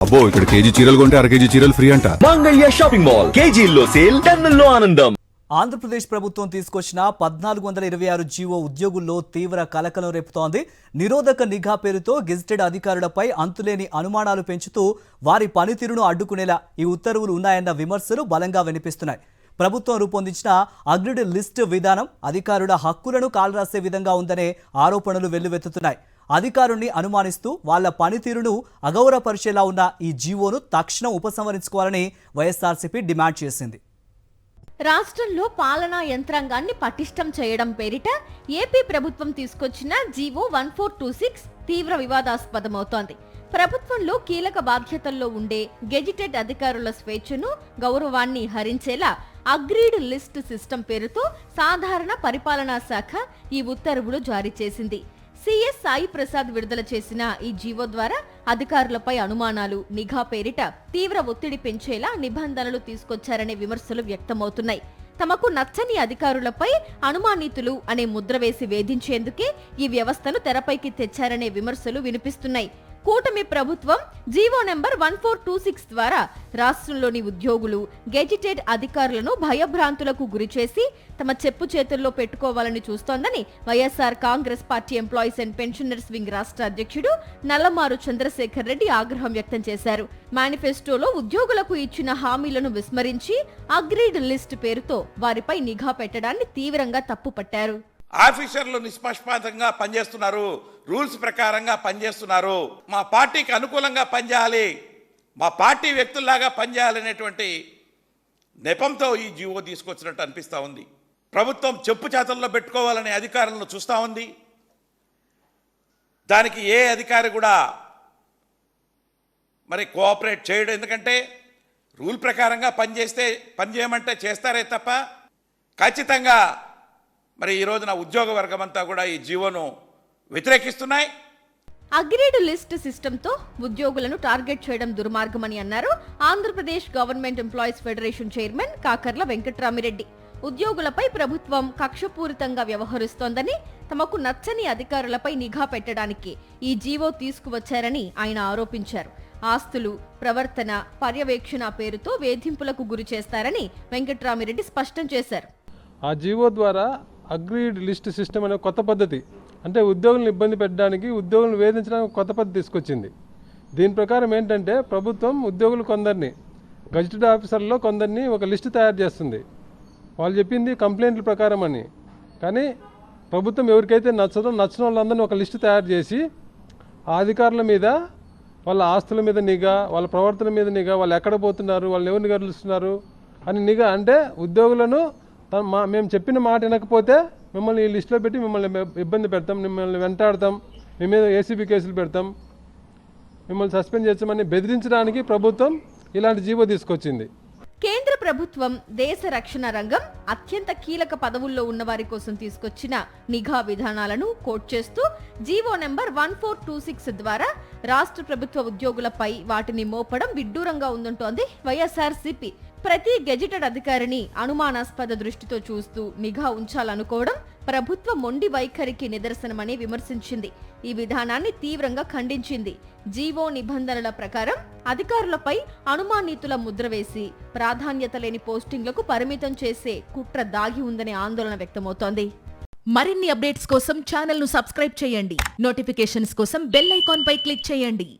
అబ్బో ఇక్కడ కేజీ చీరలు కొంటే అర కేజీ చీరలు ఫ్రీ అంట. మంగళ్య షాపింగ్ మాల్ కేజీల్లో సేల్, టన్నుల్లో ఆనందం. ఆంధ్రప్రదేశ్ ప్రభుత్వం తీసుకొచ్చిన 1426 జీవో ఉద్యోగుల్లో తీవ్ర కలకలం రేపుతోంది. నిరోధక నిఘా పేరుతో గెజిటెడ్ అధికారులపై అంతులేని అనుమానాలు పెంచుతూ వారి పనితీరును అడ్డుకునేలా ఈ ఉత్తర్వులు ఉన్నాయన్న విమర్శలు బలంగా వినిపిస్తున్నాయి. ప్రభుత్వం రూపొందించిన అగ్రిడ్ లిస్ట్ విధానం అధికారుల హక్కులను కాలరాసే విధంగా ఉందనే ఆరోపణలు వెల్లువెత్తుతున్నాయి. అధికారుల్ని అనుమానిస్తూ వాళ్ల పనితీరును అగౌరవపరిచేలా ఉన్న ఈ జీవోను తక్షణం ఉపసంహరించుకోవాలని వైఎస్ఆర్సీపీ డిమాండ్ చేసింది. రాష్ట్రంలో పాలనా యంత్రాంగాన్ని పటిష్టం చేయడం పేరిట ఏపీ ప్రభుత్వం తీసుకొచ్చిన జీవో 1426 తీవ్ర వివాదాస్పదమవుతోంది. ప్రభుత్వంలో కీలక బాధ్యతల్లో ఉండే గెజిటెడ్ అధికారుల స్వేచ్ఛను, గౌరవాన్ని హరించేలా అగ్రీడ్ లిస్ట్ సిస్టమ్ పేరుతో సాధారణ పరిపాలనా శాఖ ఈ ఉత్తర్వులు జారీ చేసింది. సిఎస్ సాయి ప్రసాద్ విడుదల చేసిన ఈ జీవో ద్వారా అధికారులపై అనుమానాలు, నిఘా పేరిట తీవ్ర ఒత్తిడి పెంచేలా నిబంధనలు తీసుకొచ్చారనే విమర్శలు వ్యక్తమవుతున్నాయి. తమకు నచ్చని అధికారులపై అనుమానితులు అనే ముద్ర వేసి వేధించేందుకే ఈ వ్యవస్థను తెరపైకి తెచ్చారనే విమర్శలు వినిపిస్తున్నాయి. కూటమి ప్రభుత్వం జీవో నెంబర్ 1426 ద్వారా రాష్ట్రంలోని ఉద్యోగులు, గెజిటెడ్ అధికారులను భయభ్రాంతులకు గురిచేసి తమ చెప్పు చేతుల్లో పెట్టుకోవాలని చూస్తోందని YSR Congress party employees and pensioners wing రాష్ట్ర అధ్యక్షుడు నల్లమారు చంద్రశేఖర్ రెడ్డి ఆగ్రహం వ్యక్తం చేశారు. మేనిఫెస్టోలో ఉద్యోగులకు ఇచ్చిన హామీలను విస్మరించి అగ్రీడ్ లిస్ట్ పేరుతో వారిపై నిఘా పెట్టడాన్ని తీవ్రంగా తప్పుపట్టారు. ఆఫీసర్లు నిష్పక్షపాతంగా పనిచేస్తున్నారు, రూల్స్ ప్రకారంగా పనిచేస్తున్నారు, మా పార్టీకి అనుకూలంగా పనిచేయాలి, మా పార్టీ వ్యక్తుల్లాగా పనిచేయాలనేటువంటి నెపంతో ఈ జీవో తీసుకొచ్చినట్టు అనిపిస్తూ ఉంది. ప్రభుత్వం చెప్పు చేతల్లో పెట్టుకోవాలనే అధికారులను చూస్తూ ఉంది. దానికి ఏ అధికారి కూడా మరి కోఆపరేట్ చేయడం, ఎందుకంటే రూల్ ప్రకారంగా పనిచేయమంటే చేస్తారే తప్ప ఖచ్చితంగా మరి ఈ రోజున ఉద్యోగ వర్గం అంతా కూడా ఈ జీవోను వ్యతిరేకిస్తున్నాయి. అగ్రీడ్ లిస్ట్ సిస్టంతో ఉద్యోగులను టార్గెట్ చేయడం దుర్మార్గమని అన్నారు Andhra Pradesh government employees federation chairman Kakarla Venkatrami Reddy. ఉద్యోగులపై ప్రభుత్వం కక్షపూరితంగా వ్యవహరిస్తోందని, తమకు నచ్చని అధికారులపై నిఘా పెట్టడానికి ఈ జీవో తీసుకువచ్చారని ఆయన ఆరోపించారు. ఆస్తులు, ప్రవర్తన, పర్యవేక్షణ పేరుతో వేధింపులకు గురి చేస్తారని వెంకట్రామిరెడ్డి స్పష్టం చేశారు. ఆ జీవో ద్వారా అగ్రీడ్ లిస్ట్ సిస్టమ్ అనే కొత్త పద్ధతి, అంటే ఉద్యోగులను ఇబ్బంది పెట్టడానికి, ఉద్యోగులను వేధించడానికి కొత్త పద్ధతి తీసుకొచ్చింది. దీని ప్రకారం ఏంటంటే ప్రభుత్వం ఉద్యోగులు కొందరిని, గెజిటెడ్ ఆఫీసర్లో కొందరిని ఒక లిస్టు తయారు చేస్తుంది. వాళ్ళు చెప్పింది కంప్లైంట్ల ప్రకారం అని, కానీ ప్రభుత్వం ఎవరికైతే నచ్చిన వాళ్ళందరినీ ఒక లిస్టు తయారు చేసి ఆ అధికారుల మీద, వాళ్ళ ఆస్తుల మీద నిఘా, వాళ్ళ ప్రవర్తన మీద నిఘా, వాళ్ళు ఎక్కడ పోతున్నారు, వాళ్ళని ఎవరిని గెలుస్తున్నారు అని నిఘా. అంటే ఉద్యోగులను మేము చెప్పిన మాట వినకపోతే మిమ్మల్ని ఈ లిస్టులో పెట్టి మిమ్మల్ని ఇబ్బంది పెడతాం, మిమ్మల్ని వెంటాడతాం, మీ మీద ఏసీబీ కేసులు పెడతాం, మిమ్మల్ని సస్పెండ్ చేస్తామని బెదిరించడానికి ప్రభుత్వం ఇలాంటి జీవో తీసుకొచ్చింది. కేంద్ర ప్రభుత్వం దేశ రక్షణ రంగం, అత్యంత కీలక పదవుల్లో ఉన్న వారి కోసం తీసుకొచ్చిన నిఘా విధానాలను కోట్ చేస్తూ జీవో నెంబర్ 1426 ద్వారా రాష్ట్ర ప్రభుత్వ ఉద్యోగులపై వాటిని మోపడం విడ్డూరంగా ఉందంటోంది వైఎస్ఆర్సీపీ. ప్రతి గెజిటెడ్ అధికారిని అనుమానాస్పద దృష్టితో చూస్తూ నిఘా ఉంచాలనుకోవడం ప్రభుత్వ మొండి వైఖరికి నిదర్శనమని విమర్శించింది. ఈ విధానాన్ని తీవ్రంగా ఖండించింది. జీవో నిబంధనల ప్రకారం అధికారులపై అనుమానితుల ముద్ర వేసి ప్రాధాన్యత లేని పోస్టింగ్లకు పరిమితం చేసే కుట్ర దాగి ఉందనే ఆందోళన వ్యక్తమవుతోంది. మరిన్ని అప్డేట్స్ కోసం ఛానల్ ను సబ్స్క్రైబ్ చేయండి. నోటిఫికేషన్స్ కోసం బెల్ ఐకాన్ పై క్లిక్ చేయండి.